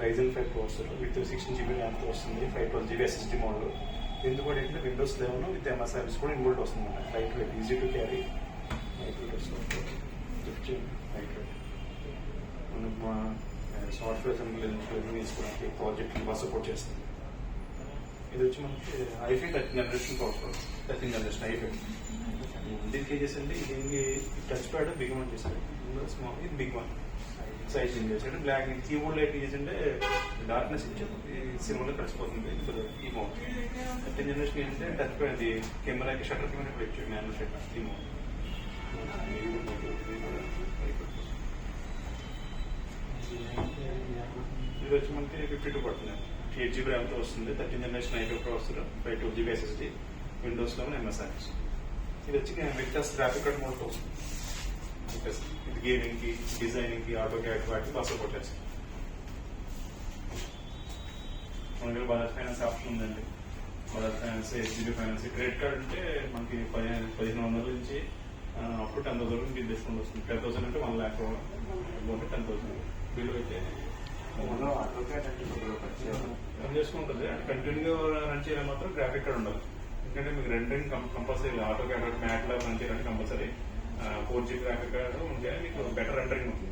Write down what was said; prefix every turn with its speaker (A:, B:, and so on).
A: Ryzen 5 processor with 16 GB ర్యామ్తో వస్తుంది, 512 GB SSD model. దీంతో కూడా ఏంటంటే విండోస్ 11 విత్ MS సర్వీస్ కూడా ఇన్బుల్ట్ వస్తుంది అన్నమాట. Light weight, easy to carry, light weight వస్తుంది, లైట్ వెయిట్. మనం సాఫ్ట్వేర్ అసెంబ్లీ తీసుకోవడానికి ప్రాజెక్ట్ బాగా సపోర్ట్ చేస్తుంది. ఇది వచ్చి మనకి i5 13th generation processor, 13th generation i5. దీనికి ఏం చేసండి, దీనికి టచ్ ప్యాడ్ బిగ్ వన్ చేశారు, స్మాల్ ఇది బిగ్ వన్ సైజ్ చేంజ్ చేశాడు. బ్లాక్ కీబోర్డ్ లైట్ చేసింటే డార్క్నెస్ ఇచ్చారు, సినిమాలో కలిసిపోతుంది. ఈ మౌంట్ 13th జనరేషన్ ఏంటంటే టచ్ ప్యాడ్, అది కెమెరాకి షటర్ కెమెరా కూడా ఇచ్చాడు, మ్యానువల్ షటర్. ఈ మౌంట్ ఇది వచ్చి మనకి 52 పడుతుంది, 8 GB ర్యామ్తో వస్తుంది, 13th generation i5 processor, 512 GB SSD, Windows 11 MS service. ఇది వచ్చి విక్టస్ గ్రాఫిక్ కార్డ్ మోడల్తో వస్తుంది. ఇది గేమింగ్ కి, డిజైనింగ్ కి, ఆటో క్యాడ్ వాటికి బాగా సపోర్ట్ చేస్తుంది. మన దగ్గర బజాజ్ ఫైనాన్స్ ఆప్షన్ ఉందండి. Bajaj finance, HDB finance. Credit card అంటే మనకి 1500 నుంచి అప్ టు 10,000 వరకు డిస్కౌంట్ వస్తుంది. 10,000 అంటే 1 lakh, 10,000 బిల్లు అయితే రన్ చేసుకుంటుంది. అంటే కంటిన్యూగా రన్ చేయాలి మాత్రం గ్రాఫిక్ కార్డ్ ఉండాలి. ఎందుకంటే మీకు రెండింగ్ కంపల్సరీ, ఆటో క్యాడ్, మ్యాట్ లా రన్ చేయాలంటే కంపల్సరీ 4G గ్రాఫిక్ కార్డ్ ఉంటే మీకు బెటర్ రెండరింగ్ ఉంటుంది.